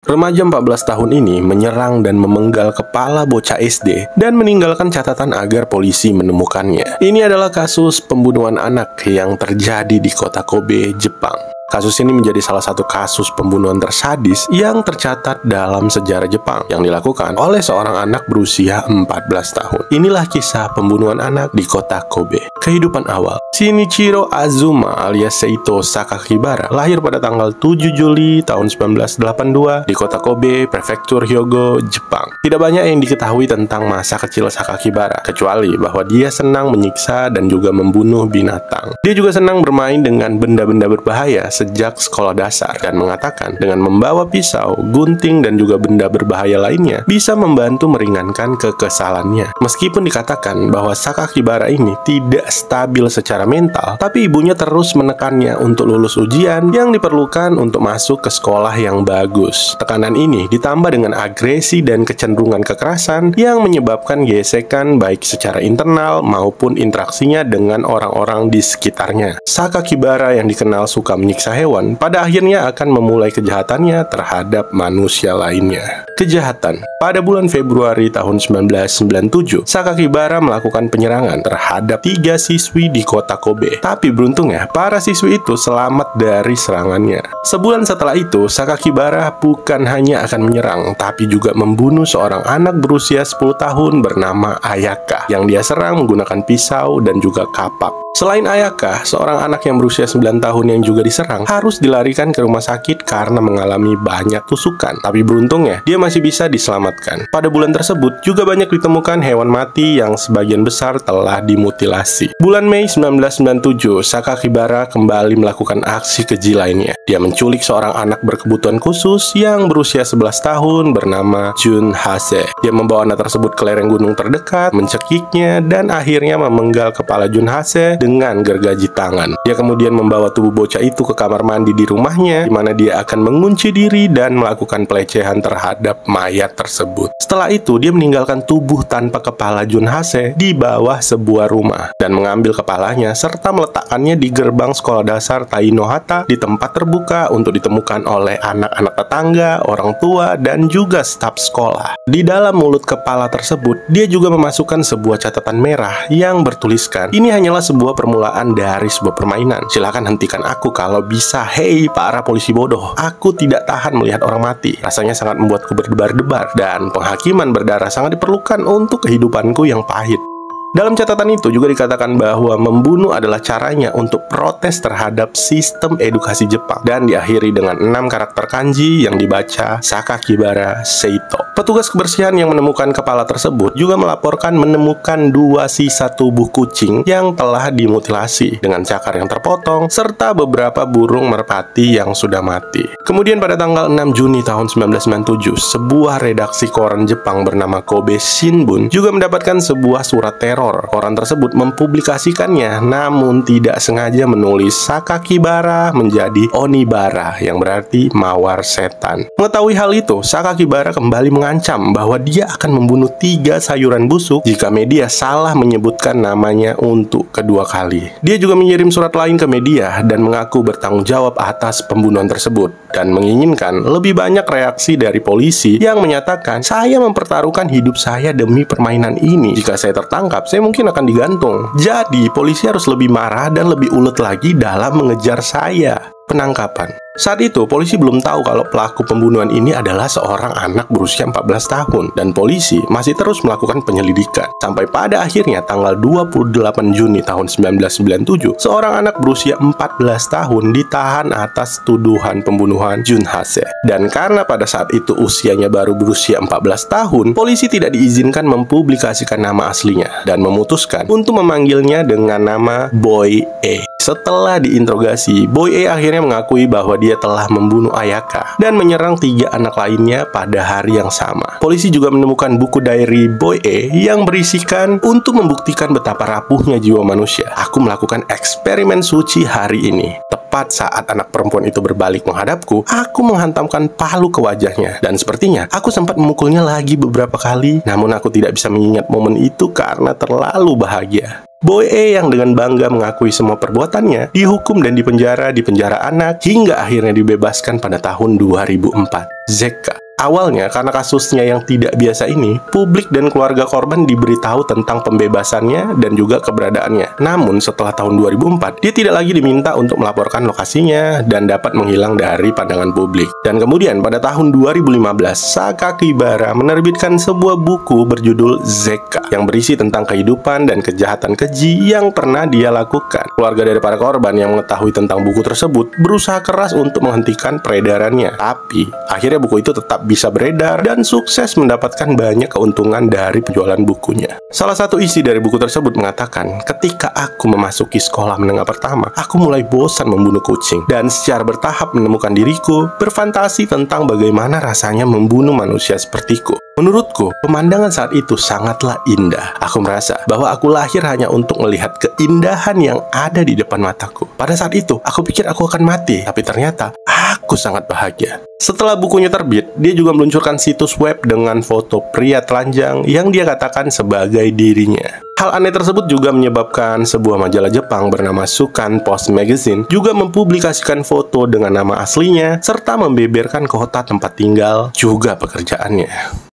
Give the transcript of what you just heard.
Remaja 14 tahun ini menyerang dan memenggal kepala bocah SD dan meninggalkan catatan agar polisi menemukannya. Ini adalah kasus pembunuhan anak yang terjadi di kota Kobe, Jepang. Kasus ini menjadi salah satu kasus pembunuhan tersadis yang tercatat dalam sejarah Jepang yang dilakukan oleh seorang anak berusia 14 tahun. Inilah kisah pembunuhan anak di kota Kobe. Kehidupan awal. Shinichiro Azuma alias Seito Sakakibara lahir pada tanggal 7 Juli tahun 1982 di kota Kobe, prefektur Hyogo, Jepang. Tidak banyak yang diketahui tentang masa kecil Sakakibara, kecuali bahwa dia senang menyiksa dan juga membunuh binatang. Dia juga senang bermain dengan benda-benda berbahaya sejak sekolah dasar dan mengatakan dengan membawa pisau, gunting, dan juga benda berbahaya lainnya bisa membantu meringankan kekesalannya. Meskipun dikatakan bahwa Sakakibara ini tidak stabil secara mental, tapi ibunya terus menekannya untuk lulus ujian yang diperlukan untuk masuk ke sekolah yang bagus. Tekanan ini ditambah dengan agresi dan kecenderungan kekerasan yang menyebabkan gesekan baik secara internal maupun interaksinya dengan orang-orang di sekitarnya. Sakakibara yang dikenal suka menyiksa hewan, pada akhirnya akan memulai kejahatannya terhadap manusia lainnya. Kejahatan. Pada bulan Februari tahun 1997, Sakakibara melakukan penyerangan terhadap 3 siswi di kota Kobe. Tapi beruntungnya, para siswi itu selamat dari serangannya. Sebulan setelah itu, Sakakibara bukan hanya akan menyerang, tapi juga membunuh seorang anak berusia 10 tahun bernama Ayaka, yang dia serang menggunakan pisau dan juga kapak. Selain Ayaka, seorang anak yang berusia 9 tahun yang juga diserang harus dilarikan ke rumah sakit karena mengalami banyak tusukan. Tapi beruntungnya, dia masih bisa diselamatkan. Pada bulan tersebut, juga banyak ditemukan hewan mati yang sebagian besar telah dimutilasi. Bulan Mei 1997, Sakakibara kembali melakukan aksi keji lainnya. Dia menculik seorang anak berkebutuhan khusus yang berusia 11 tahun bernama Jun Hase. Dia membawa anak tersebut ke lereng gunung terdekat, mencekiknya, dan akhirnya memenggal kepala Jun Hase dengan gergaji tangan. Dia kemudian membawa tubuh bocah itu ke kamar mandi di rumahnya, di mana dia akan mengunci diri dan melakukan pelecehan terhadap mayat tersebut. Setelah itu, dia meninggalkan tubuh tanpa kepala Jun Hase di bawah sebuah rumah dan mengambil kepalanya serta meletakkannya di gerbang sekolah dasar Tainohata di tempat terbuka untuk ditemukan oleh anak-anak tetangga, orang tua, dan juga staf sekolah. Di dalam mulut kepala tersebut, dia juga memasukkan sebuah catatan merah yang bertuliskan, "Ini hanyalah sebuah permulaan dari sebuah permainan. Silakan hentikan aku kalau bisa. Hei para polisi bodoh, aku tidak tahan melihat orang mati. Rasanya sangat membuatku berdebar-debar dan penghakiman berdarah sangat diperlukan untuk kehidupanku yang pahit." Dalam catatan itu juga dikatakan bahwa membunuh adalah caranya untuk protes terhadap sistem edukasi Jepang dan diakhiri dengan 6 karakter kanji yang dibaca Sakakibara Seito. Petugas kebersihan yang menemukan kepala tersebut juga melaporkan menemukan 2 sisa tubuh kucing yang telah dimutilasi dengan cakar yang terpotong serta beberapa burung merpati yang sudah mati. Kemudian pada tanggal 6 Juni tahun 1997, sebuah redaksi koran Jepang bernama Kobe Shimbun juga mendapatkan sebuah surat teror. Koran tersebut mempublikasikannya, namun tidak sengaja menulis Sakakibara menjadi Onibara, yang berarti mawar setan. Mengetahui hal itu, Sakakibara kembali mengancam bahwa dia akan membunuh 3 sayuran busuk jika media salah menyebutkan namanya untuk kedua kali. Dia juga mengirim surat lain ke media dan mengaku bertanggung jawab atas pembunuhan tersebut dan menginginkan lebih banyak reaksi dari polisi yang menyatakan, "Saya mempertaruhkan hidup saya demi permainan ini. Jika saya tertangkap, saya mungkin akan digantung. Jadi, polisi harus lebih marah dan lebih ulet lagi dalam mengejar saya." Penangkapan. Saat itu, polisi belum tahu kalau pelaku pembunuhan ini adalah seorang anak berusia 14 tahun dan polisi masih terus melakukan penyelidikan. Sampai pada akhirnya tanggal 28 Juni tahun 1997, seorang anak berusia 14 tahun ditahan atas tuduhan pembunuhan Jun Hase. Dan karena pada saat itu usianya baru berusia 14 tahun, polisi tidak diizinkan mempublikasikan nama aslinya dan memutuskan untuk memanggilnya dengan nama Boy E. Setelah diinterogasi, Boy E akhirnya mengakui bahwa dia telah membunuh Ayaka dan menyerang 3 anak lainnya pada hari yang sama. Polisi juga menemukan buku diary Boy E yang berisikan untuk membuktikan betapa rapuhnya jiwa manusia. "Aku melakukan eksperimen suci hari ini. Tepat saat anak perempuan itu berbalik menghadapku, aku menghantamkan palu ke wajahnya. Dan sepertinya aku sempat memukulnya lagi beberapa kali, namun aku tidak bisa mengingat momen itu karena terlalu bahagia." Boy E yang dengan bangga mengakui semua perbuatannya, dihukum dan dipenjara di penjara anak hingga akhirnya dibebaskan pada tahun 2004. Zeka. Awalnya, karena kasusnya yang tidak biasa ini, publik dan keluarga korban diberitahu tentang pembebasannya dan juga keberadaannya. Namun, setelah tahun 2004, dia tidak lagi diminta untuk melaporkan lokasinya dan dapat menghilang dari pandangan publik. Dan kemudian, pada tahun 2015, Sakakibara menerbitkan sebuah buku berjudul Zeka, yang berisi tentang kehidupan dan kejahatan keji yang pernah dia lakukan. Keluarga dari para korban yang mengetahui tentang buku tersebut berusaha keras untuk menghentikan peredarannya. Tapi, akhirnya buku itu tetap bisa beredar dan sukses mendapatkan banyak keuntungan dari penjualan bukunya. Salah satu isi dari buku tersebut mengatakan, ketika aku memasuki sekolah menengah pertama, aku mulai bosan membunuh kucing dan secara bertahap menemukan diriku berfantasi tentang bagaimana rasanya membunuh manusia sepertiku. Menurutku, pemandangan saat itu sangatlah indah. Aku merasa bahwa aku lahir hanya untuk melihat keindahan yang ada di depan mataku. Pada saat itu, aku pikir aku akan mati, tapi ternyata aku sangat bahagia. Setelah bukunya terbit, dia juga meluncurkan situs web dengan foto pria telanjang yang dia katakan sebagai dirinya. Hal aneh tersebut juga menyebabkan sebuah majalah Jepang bernama Sukan Post Magazine juga mempublikasikan foto dengan nama aslinya serta membeberkan kota tempat tinggal juga pekerjaannya.